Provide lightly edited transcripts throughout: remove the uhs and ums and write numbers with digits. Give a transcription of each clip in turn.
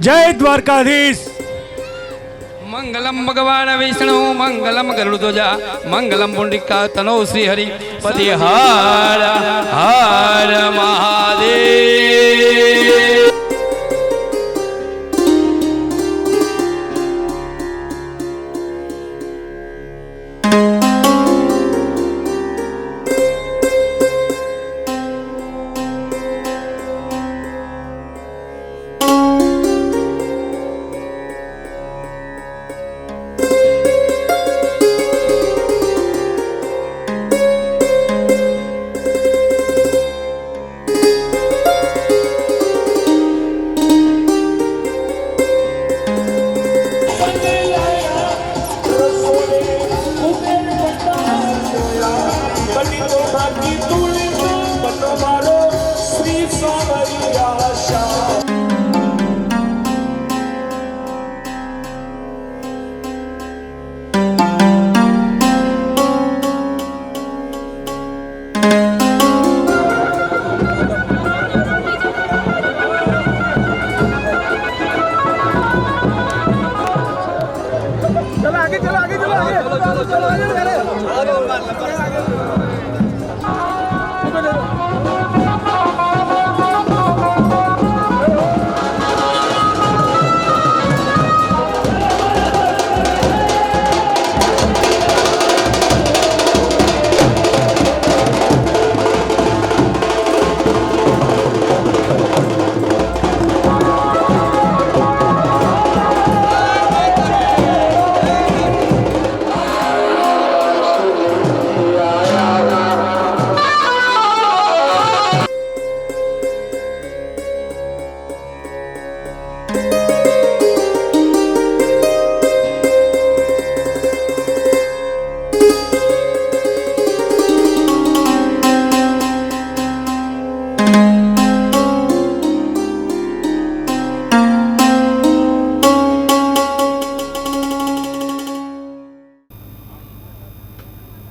जय द्वारकाधीश। मंगलम भगवान विष्णु मंगलम गरुड़ध्वजा मंगलम पुंडरीका तनो श्री हरि पति हर हर महादेव।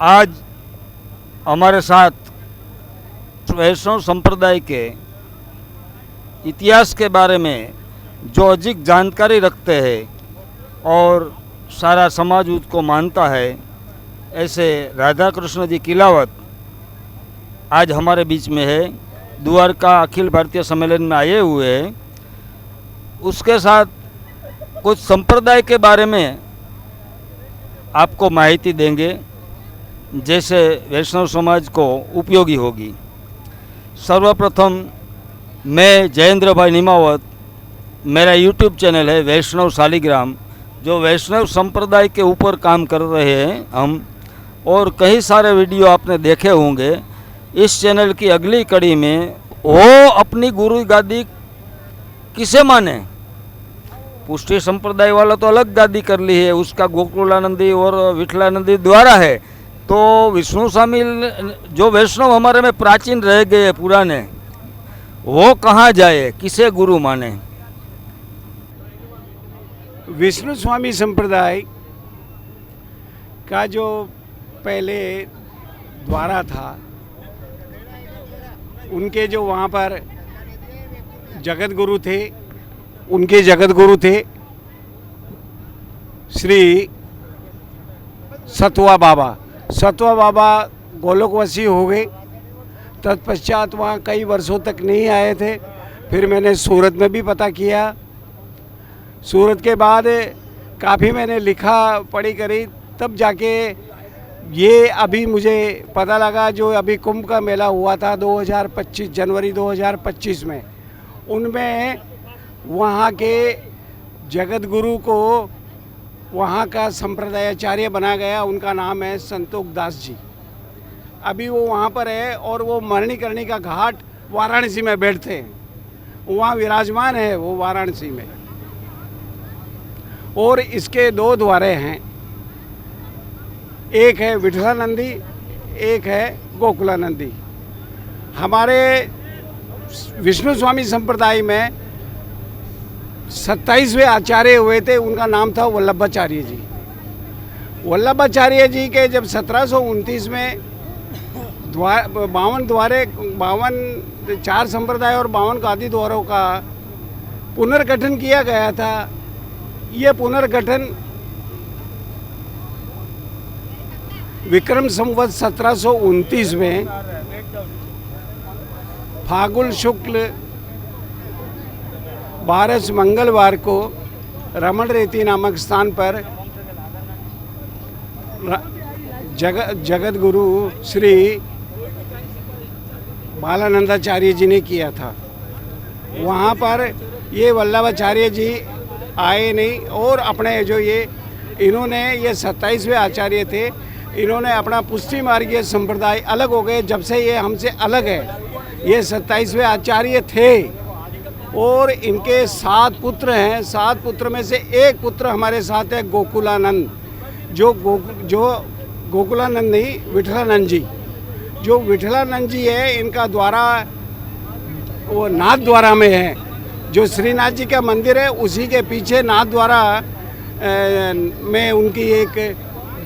आज हमारे साथ वैष्णव संप्रदाय के इतिहास के बारे में जो अधिक जानकारी रखते हैं और सारा समाज उसको मानता है, ऐसे राधा कृष्ण जी किलावत आज हमारे बीच में है। द्वारका अखिल भारतीय सम्मेलन में आए हुए हैं। उसके साथ कुछ संप्रदाय के बारे में आपको माहिती देंगे, जैसे वैष्णव समाज को उपयोगी होगी। सर्वप्रथम मैं जयेंद्र भाई निमावत, मेरा यूट्यूब चैनल है वैष्णव शालिग्राम, जो वैष्णव संप्रदाय के ऊपर काम कर रहे हैं हम, और कई सारे वीडियो आपने देखे होंगे। इस चैनल की अगली कड़ी में वो अपनी गुरु गादी किसे माने, पुष्टि संप्रदाय वाला तो अलग गादी कर ली है, उसका गोकुलानंदी और विठलानंदी द्वारा है। तो विष्णु स्वामी जो वैष्णव हमारे में प्राचीन रह गए पुराने, वो कहाँ जाए, किसे गुरु माने। विष्णु स्वामी संप्रदाय का जो पहले द्वारा था, उनके जो वहाँ पर जगत गुरु थे, उनके जगत गुरु थे श्री सतवा बाबा। सतवा बाबा गोलोकवासी हो गए। तत्पश्चात वहाँ कई वर्षों तक नहीं आए थे। फिर मैंने सूरत में भी पता किया। सूरत के बाद काफ़ी मैंने लिखा पढ़ी करी, तब जाके ये अभी मुझे पता लगा जो अभी कुंभ का मेला हुआ था 2025 जनवरी 2025 में, उनमें वहाँ के जगत गुरु को वहाँ का संप्रदायाचार्य बना गया। उनका नाम है संतोष दास जी। अभी वो वहाँ पर है और वो मणिकर्णी का घाट वाराणसी में बैठते हैं, वहाँ विराजमान है वो वाराणसी में। और इसके दो द्वारे हैं, एक है विठलानंदी, एक है गोकुलानंदी। हमारे विष्णु स्वामी संप्रदाय में 27वें आचार्य हुए थे, उनका नाम था वल्लभाचार्य जी। वल्लभाचार्य जी के जब 1729 में 52 चार संप्रदाय और 52 गादी द्वारों का पुनर्गठन किया गया था। ये पुनर्गठन विक्रम संवत 1729 में फागुन शुक्ल 12 मंगलवार को रमण रेती नामक स्थान पर जगत गुरु श्री बालानंदाचार्य जी ने किया था। वहाँ पर ये वल्लभाचार्य जी आए नहीं और अपने जो इन्होंने ये 27वें आचार्य थे, इन्होंने अपना पुष्टि मार्गीय संप्रदाय अलग हो गए। जब से ये हमसे अलग है, ये 27वें आचार्य थे और इनके 7 पुत्र हैं। 7 पुत्र में से एक पुत्र हमारे साथ है गोकुलानंद, जो गोकुलानंद नहीं, विठलानंद जी। जो विठलानंद जी है, इनका द्वारा वो नाथ द्वारा में है। जो श्रीनाथ जी का मंदिर है उसी के पीछे नाथ द्वारा में उनकी एक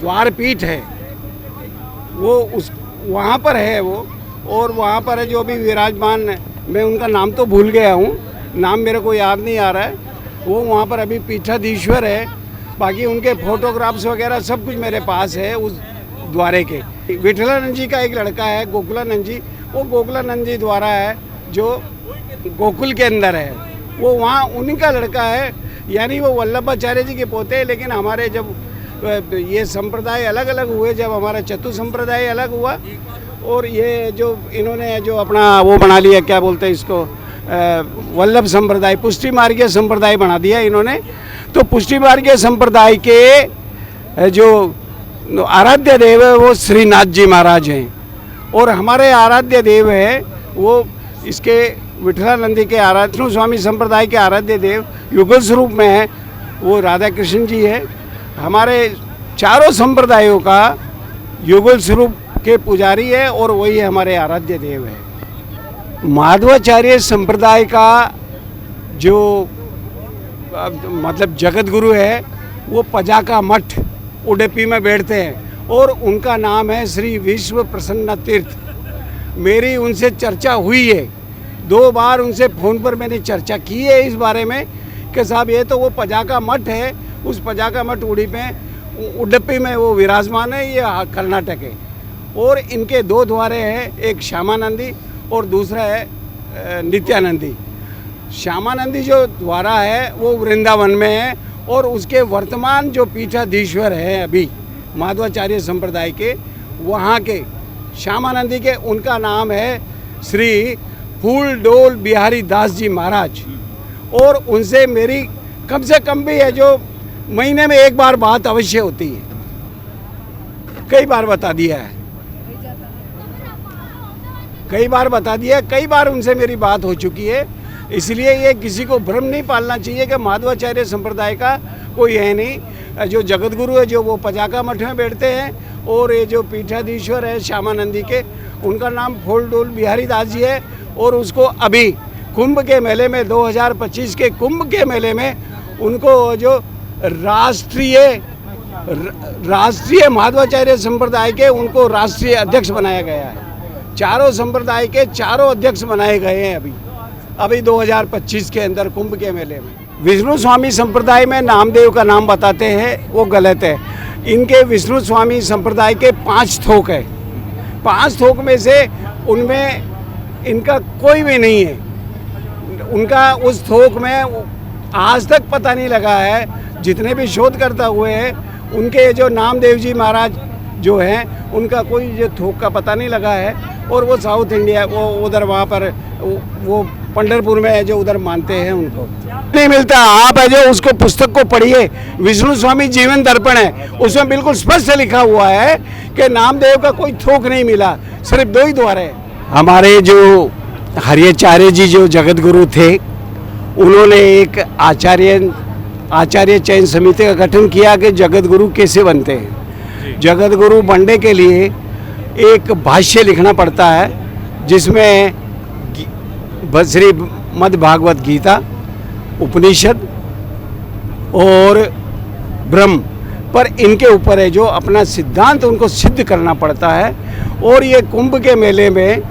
द्वार पीठ है, वो उस वहाँ पर है वो। और वहाँ पर है जो अभी विराजमान, मैं उनका नाम तो भूल गया हूँ, नाम मेरे को याद नहीं आ रहा है। वो वहाँ पर अभी पीठाधीश्वर है। बाकी उनके फोटोग्राफ्स वगैरह सब कुछ मेरे पास है उस द्वारे के। विठलानंद जी का एक लड़का है गोकुलानंद जी, वो गोकुलानंद जी द्वारा है जो गोकुल के अंदर है, वो वहाँ उन्हीं का लड़का है। यानी वो वल्लभाचार्य जी के पोते हैं। लेकिन हमारे जब ये संप्रदाय अलग अलग हुए, जब हमारा चतु संप्रदाय अलग हुआ और ये जो इन्होंने जो अपना वो बना लिया, क्या बोलते हैं इसको, वल्लभ संप्रदाय, पुष्टि मार्गीय संप्रदाय बना दिया इन्होंने। तो पुष्टि मार्गीय संप्रदाय के जो आराध्य देव है वो श्रीनाथ जी महाराज हैं और हमारे आराध्य देव है वो इसके विठलानंदी के विष्णु स्वामी संप्रदाय के आराध्य देव युगल स्वरूप में है वो राधा कृष्ण जी है। हमारे चारों संप्रदायों का युगल स्वरूप के पुजारी है और वही हमारे आराध्य देव है। माधवाचार्य संप्रदाय का जो मतलब जगत गुरु है वो पजाका मठ उडुपी में बैठते हैं और उनका नाम है श्री विश्व प्रसन्न तीर्थ। मेरी उनसे चर्चा हुई है, 2 बार उनसे फ़ोन पर मैंने चर्चा की है इस बारे में कि साहब ये तो वो पजाका मठ है, उस पजाका मठ उडुपी में वो विराजमान है, ये कर्नाटक है। और इनके 2 द्वारे हैं, एक श्यामानंदी और दूसरा है नित्यानंदी। श्यामानंदी जो द्वारा है वो वृंदावन में है और उसके वर्तमान जो पीठाधीश्वर हैं अभी माधवाचार्य संप्रदाय के, वहाँ के श्यामानंदी के, उनका नाम है श्री फूल डोल बिहारी दास जी महाराज। और उनसे मेरी कम से कम भी है जो महीने में 1 बार बात अवश्य होती है, कई बार बता दिया है, कई बार उनसे मेरी बात हो चुकी है। इसलिए ये किसी को भ्रम नहीं पालना चाहिए कि माधवाचार्य संप्रदाय का कोई है नहीं। जो जगत गुरु है जो वो पजाका मठ में बैठते हैं और ये जो पीठाधीश्वर है श्यामानंदी के, उनका नाम फूल डोल बिहारी दास जी है। और उसको अभी कुंभ के मेले में 2025 के कुंभ के मेले में उनको जो राष्ट्रीय माधवाचार्य संप्रदाय के उनको राष्ट्रीय अध्यक्ष बनाया गया है। चारों संप्रदाय के चारों अध्यक्ष बनाए गए हैं अभी 2025 के अंदर कुंभ के मेले में। विष्णु स्वामी संप्रदाय में नामदेव का नाम बताते हैं वो गलत है। इनके विष्णु स्वामी संप्रदाय के 5 थोक है, 5 थोक में से उनमें इनका कोई भी नहीं है। उनका उस थोक में आज तक पता नहीं लगा है, जितने भी शोधकर्ता हुए हैं उनके जो नामदेव जी महाराज जो हैं उनका कोई जो थोक का पता नहीं लगा है। और वो साउथ इंडिया वो उधर वहाँ पर वो पंढरपुर में है जो उधर मानते हैं, उनको नहीं मिलता। आप है जो उसको पुस्तक को पढ़िए, विष्णु स्वामी जीवन दर्पण है, उसमें बिल्कुल स्पष्ट लिखा हुआ है कि नामदेव का कोई थोक नहीं मिला, सिर्फ 2 ही द्वार है। हमारे जो हरियाचार्य जी जो जगत गुरु थे, उन्होंने एक आचार्य चयन समिति का गठन किया कि जगत गुरु कैसे बनते हैं। जगत गुरु बनने के लिए एक भाष्य लिखना पड़ता है जिसमें श्री मद् भागवत गीता, उपनिषद और ब्रह्म पर इनके ऊपर है जो अपना सिद्धांत उनको सिद्ध करना पड़ता है। और ये कुंभ के मेले में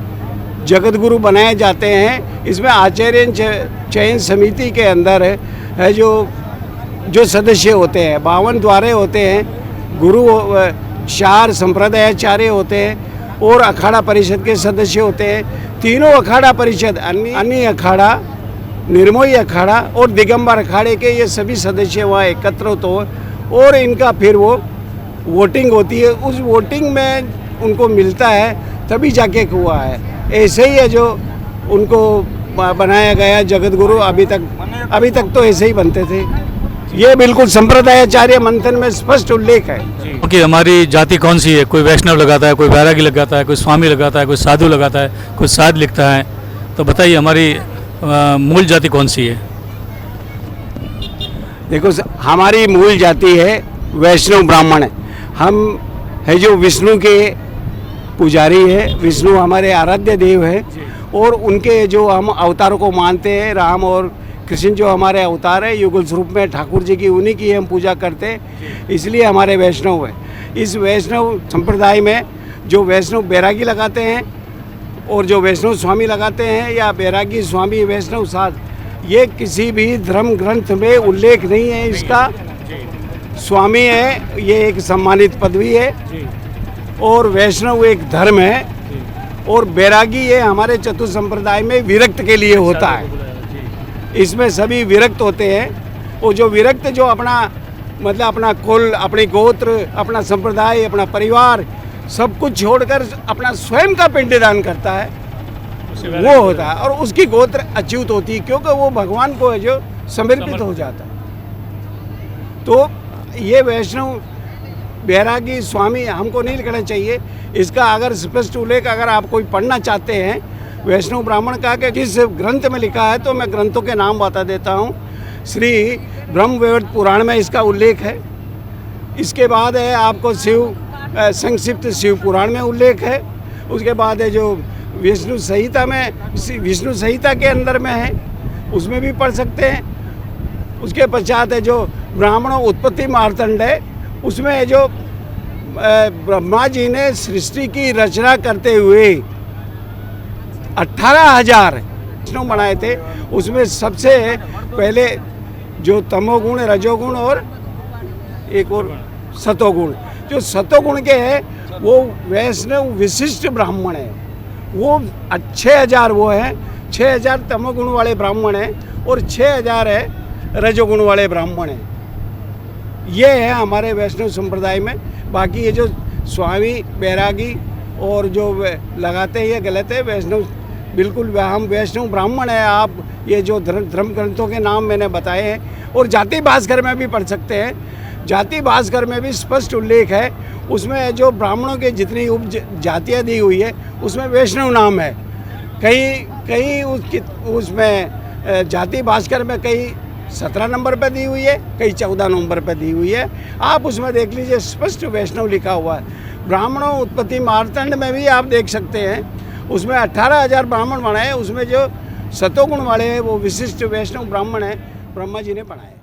जगत गुरु बनाए जाते हैं। इसमें आचार्य चयन समिति के अंदर है जो सदस्य होते हैं 52 द्वारे होते हैं, गुरु 4 संप्रदायाचार्य होते हैं और अखाड़ा परिषद के सदस्य होते हैं। तीनों अखाड़ा परिषद, अन्य अखाड़ा, निर्मोही अखाड़ा और दिगंबर अखाड़े के ये सभी सदस्य वहाँ एकत्रित हो और इनका फिर वो वोटिंग होती है। उस वोटिंग में उनको मिलता है तभी जाके हुआ है। ऐसे ही है जो उनको बनाया गया जगत गुरु। अभी तक तो ऐसे ही बनते थे। ये बिल्कुल संप्रदायाचार्य मंथन में स्पष्ट उल्लेख है कि हमारी जाति कौन सी है। कोई वैष्णव लगाता है, कोई बैरागी लगाता है, कोई स्वामी लगाता है, कोई साधु लगाता है, कोई साध लिखता है। तो बताइए हमारी मूल जाति कौन सी है? देखो हमारी मूल जाति है वैष्णव ब्राह्मण है। हम है जो विष्णु के पुजारी है, विष्णु हमारे आराध्य देव है और उनके जो हम अवतारों को मानते हैं, राम और कृष्ण जो हमारे अवतार है युगल स्वरूप में ठाकुर जी की, उन्हीं की हम पूजा करते हैं, इसलिए हमारे वैष्णव है। इस वैष्णव संप्रदाय में जो वैष्णव बैरागी लगाते हैं और जो वैष्णव स्वामी लगाते हैं या बैरागी स्वामी वैष्णव साध, ये किसी भी धर्म ग्रंथ में उल्लेख नहीं है। इसका स्वामी है ये एक सम्मानित पदवी है और वैष्णव एक धर्म है और बैरागी ये हमारे चतुर संप्रदाय में विरक्त के लिए होता है। इसमें सभी विरक्त होते हैं और जो विरक्त जो अपना मतलब अपना कुल, अपनी गोत्र, अपना संप्रदाय, अपना परिवार सब कुछ छोड़कर अपना स्वयं का पिंडदान करता है वो होता है और उसकी गोत्र अच्युत होती है क्योंकि वो भगवान को है जो समर्पित हो जाता है। तो ये वैष्णव बैरागी स्वामी हमको नहीं लिखना चाहिए। इसका अगर स्पष्ट उल्लेख अगर आप कोई पढ़ना चाहते हैं वैष्णव ब्राह्मण का कि जिस ग्रंथ में लिखा है तो मैं ग्रंथों के नाम बता देता हूँ। श्री ब्रह्मवैवर्त पुराण में इसका उल्लेख है। इसके बाद है आपको संक्षिप्त शिव पुराण में उल्लेख है। उसके बाद है जो विष्णु संहिता में, विष्णु संहिता के अंदर में है, उसमें भी पढ़ सकते हैं। उसके पश्चात है जो ब्राह्मणों उत्पत्ति मार्तंड है, उसमें है जो ब्रह्मा जी ने सृष्टि की रचना करते हुए 18,000 विष्णु बनाए थे। उसमें सबसे पहले जो तमोगुण, रजोगुण और एक और सतोगुण, जो सतोगुण के हैं वो वैष्णव विशिष्ट ब्राह्मण है। वो 6,000 वो है, 6,000 तमोगुण वाले ब्राह्मण हैं और 6,000 है रजोगुण वाले ब्राह्मण हैं। ये है हमारे वैष्णव संप्रदाय में। बाकी ये जो स्वामी बैरागी और जो लगाते हैं ये गलत है। वैष्णव बिल्कुल हम वैष्णव ब्राह्मण है। आप ये जो धर्म ग्रंथों के नाम मैंने बताए हैं और जाति भास्कर में भी पढ़ सकते हैं। जाति भास्कर में भी स्पष्ट उल्लेख है। उसमें जो ब्राह्मणों के जितनी उप जातियाँ दी हुई है उसमें वैष्णव नाम है। कहीं उसमें जाति भास्कर में कहीं 17 नंबर पर दी हुई है, कहीं 14 नंबर पर दी हुई है। आप उसमें देख लीजिए स्पष्ट वैष्णव लिखा हुआ है। ब्राह्मणों उत्पत्ति मार्तंड में भी आप देख सकते हैं, उसमें 18,000 ब्राह्मण बनाए। उसमें जो सतोगुण वाले हैं वो विशिष्ट वैष्णव ब्राह्मण हैं, ब्रह्मा जी ने बनाए।